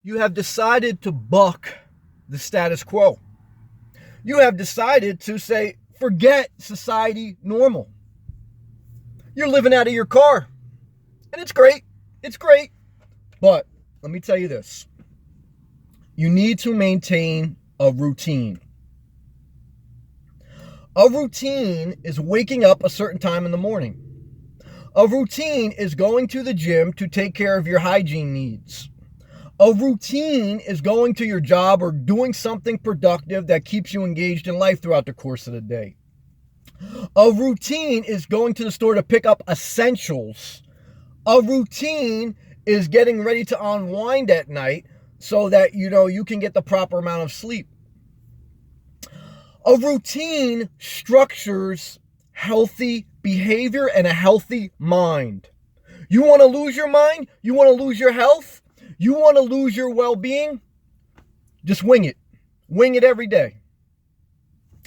You have decided to buck the status quo. You have decided to say, forget society normal. You're living out of your car. And it's great. It's great. But let me tell you this. You need to maintain a routine. A routine is waking up a certain time in the morning. A routine is going to the gym to take care of your hygiene needs. A routine is going to your job or doing something productive that keeps you engaged in life throughout the course of the day. A routine is going to the store to pick up essentials. A routine is getting ready to unwind at night so that you can get the proper amount of sleep. A routine structures healthy behavior and a healthy mind. You want to lose your mind? You want to lose your health? You want to lose your well-being? Just wing it. Wing it every day.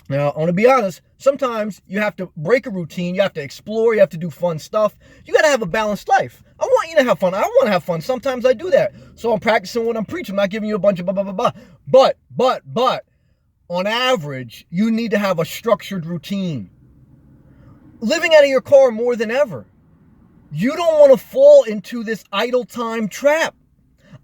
Now, I want to be honest, sometimes you have to break a routine, you have to explore, you have to do fun stuff. You got to have a balanced life. I want you to have fun. I want to have fun. Sometimes I do that. So I'm practicing what I'm preaching. I'm not giving you a bunch of blah, blah, blah, blah. But, on average, you need to have a structured routine. Living out of your car more than ever. You don't want to fall into this idle time trap.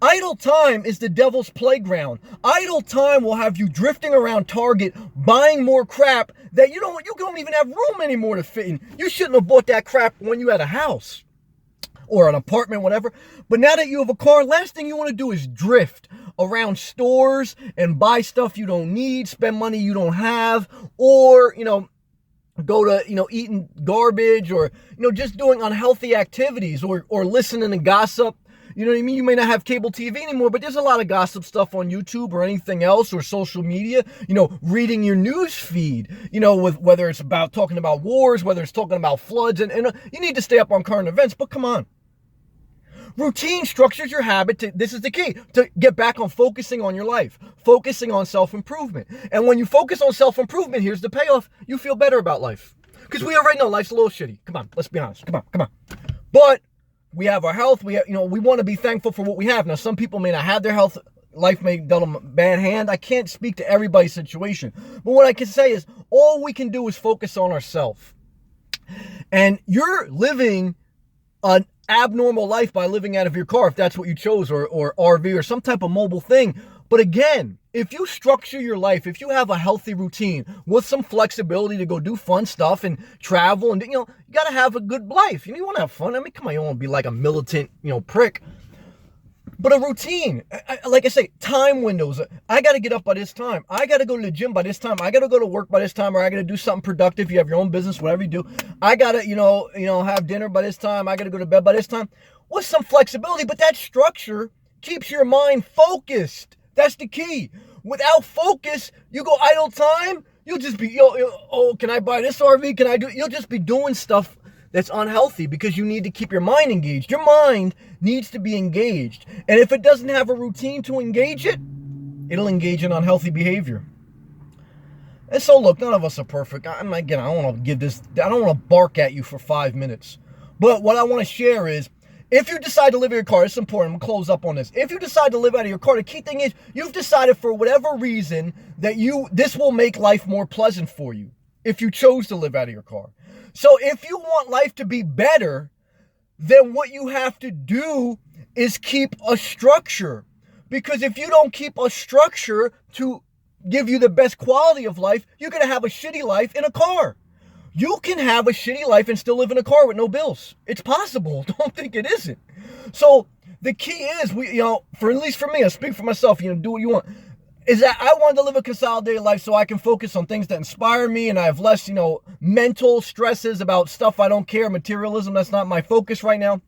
Idle time is the devil's playground. Idle time will have you drifting around Target, buying more crap that you don't even have room anymore to fit in. You shouldn't have bought that crap when you had a house or an apartment, whatever. But now that you have a car, last thing you want to do is drift around stores and buy stuff you don't need, spend money you don't have, or, go to, eating garbage or, just doing unhealthy activities or listening to gossip. You know what I mean? You may not have cable TV anymore, but there's a lot of gossip stuff on YouTube or anything else or social media. Reading your news feed, with whether it's about talking about wars, whether it's talking about floods, and you need to stay up on current events, but come on. Routine structures your habit this is the key, to get back on focusing on your life, focusing on self-improvement. And when you focus on self-improvement, here's the payoff. You feel better about life. Because we already know life's a little shitty. Come on, let's be honest. Come on. But we have our health. We want to be thankful for what we have. Now, some people may not have their health. Life may dealt them a bad hand. I can't speak to everybody's situation. But what I can say is all we can do is focus on ourselves. And you're living an abnormal life by living out of your car, if that's what you chose, or RV or some type of mobile thing. But again, if you structure your life, if you have a healthy routine with some flexibility to go do fun stuff and travel, and you got to have a good life. You want to have fun. I mean, come on, you don't want to be like a militant, prick. But a routine, like I say, time windows. I got to get up by this time. I got to go to the gym by this time. I got to go to work by this time, or I got to do something productive. You have your own business, whatever you do. I got to, have dinner by this time. I got to go to bed by this time. With some flexibility, but that structure keeps your mind focused. That's the key. Without focus, you go idle time. You'll just be, can I buy this RV? Can I do? You'll just be doing stuff that's unhealthy because you need to keep your mind engaged. Your mind needs to be engaged. And if it doesn't have a routine to engage it, it'll engage in unhealthy behavior. And so look, none of us are perfect. I don't want to bark at you for 5 minutes. But what I want to share is, if you decide to live in your car, it's important. I'm going to close up on this. If you decide to live out of your car, the key thing is you've decided for whatever reason that this will make life more pleasant for you if you chose to live out of your car. So if you want life to be better, then what you have to do is keep a structure. Because if you don't keep a structure to give you the best quality of life, you're going to have a shitty life in a car. You can have a shitty life and still live in a car with no bills. It's possible. Don't think it isn't. So the key is, at least for me, I speak for myself, do what you want, is that I want to live a consolidated life so I can focus on things that inspire me and I have less, mental stresses about stuff I don't care, materialism, that's not my focus right now.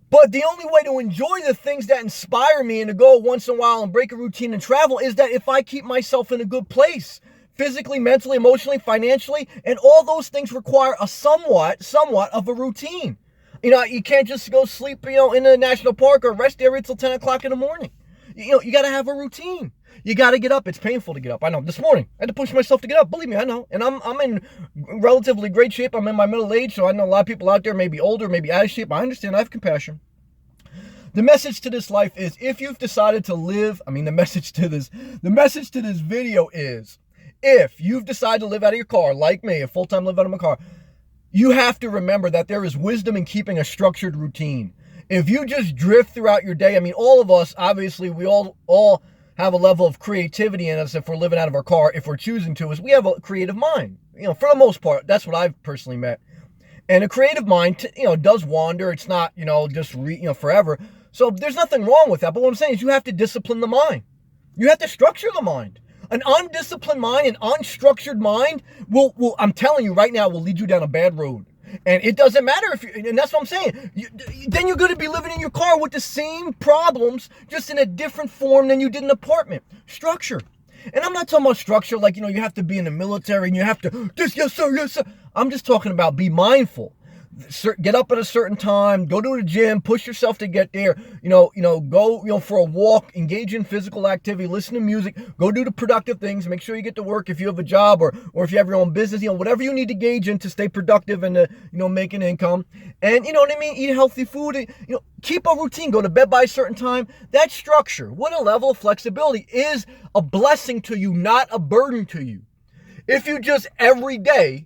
But the only way to enjoy the things that inspire me and to go once in a while and break a routine and travel is that if I keep myself in a good place, physically, mentally, emotionally, financially, and all those things require a somewhat of a routine. You can't just go sleep, in a national park or rest area till 10 o'clock in the morning. You got to have a routine. You got to get up. It's painful to get up. I know. This morning, I had to push myself to get up. Believe me, I know. And I'm in relatively great shape. I'm in my middle age, so I know a lot of people out there may be older, maybe out of shape. I understand. I have compassion. the message to this life is, if you've decided to live, the message to this video is, if you've decided to live out of your car, like me, a full-time live out of my car, you have to remember that there is wisdom in keeping a structured routine. If you just drift throughout your day, all of us, obviously, we all have a level of creativity in us if we're living out of our car, if we're choosing to, is we have a creative mind. For the most part, that's what I've personally met. And a creative mind, does wander. It's not, just forever. So there's nothing wrong with that. But what I'm saying is you have to discipline the mind. You have to structure the mind. An undisciplined mind, an unstructured mind will I'm telling you right now, will lead you down a bad road. And it doesn't matter and that's what I'm saying. Then you're going to be living in your car with the same problems, just in a different form than you did in an apartment. Structure. And I'm not talking about structure like, you have to be in the military and you have to, yes, sir. I'm just talking about be mindful. Get up at a certain time, go to the gym, push yourself to get there, go, for a walk, engage in physical activity, listen to music, go do the productive things, make sure you get to work if you have a job or if you have your own business, whatever you need to engage in to stay productive and, make an income. And, eat healthy food, keep a routine, go to bed by a certain time. That structure, what a level of flexibility, is a blessing to you, not a burden to you. If you just every day,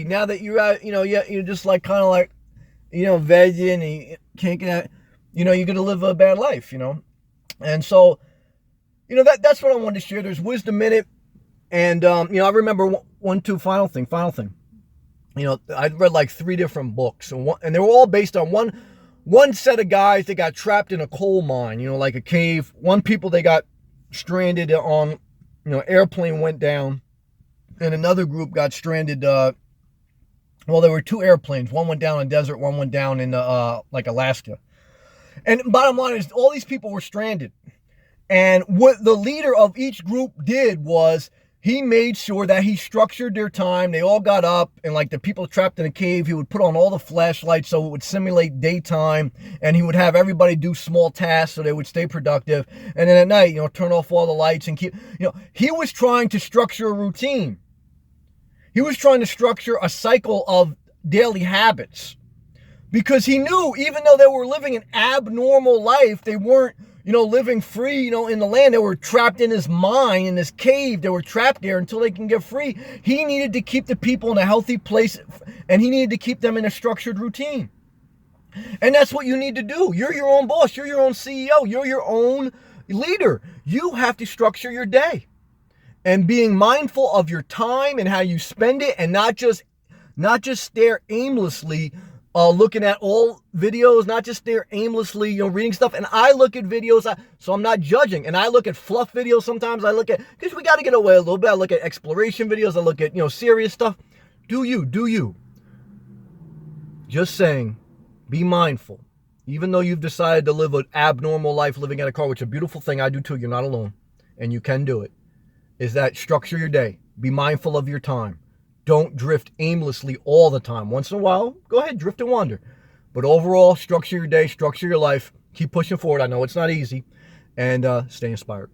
now that you're out, you're just like kind of like, vegging and you can't get out, you're going to live a bad life, And so, that's what I wanted to share. There's wisdom in it. And, I remember final thing. I read like 3 different books and they were all based on one set of guys that got trapped in a coal mine, like a cave. One people, they got stranded on, airplane went down. And another group got stranded. There were 2 airplanes. One went down in the desert. One went down in like Alaska. And bottom line is, all these people were stranded. And what the leader of each group did was he made sure that he structured their time. They all got up, and like the people trapped in a cave, he would put on all the flashlights so it would simulate daytime, and he would have everybody do small tasks so they would stay productive. And then at night, turn off all the lights and keep, he was trying to structure a routine. He was trying to structure a cycle of daily habits, because he knew even though they were living an abnormal life, they weren't, living free, in the land. They were trapped in his mind, in this cave. They were trapped there until they can get free. He needed to keep the people in a healthy place, and he needed to keep them in a structured routine. And that's what you need to do. You're your own boss. You're your own CEO. You're your own leader. You have to structure your day. And being mindful of your time and how you spend it, and not just stare aimlessly, looking at all videos, not just stare aimlessly, reading stuff. And I look at videos, so I'm not judging. And I look at fluff videos sometimes. I look at, because we got to get away a little bit. I look at exploration videos. I look at, serious stuff. Do you. Just saying, be mindful. Even though you've decided to live an abnormal life living in a car, which is a beautiful thing. I do too. You're not alone. And you can do it. Is that structure your day. Be mindful of your time. Don't drift aimlessly all the time. Once in a while, go ahead, drift and wander. But overall, structure your day, structure your life. Keep pushing forward. I know it's not easy. And stay inspired.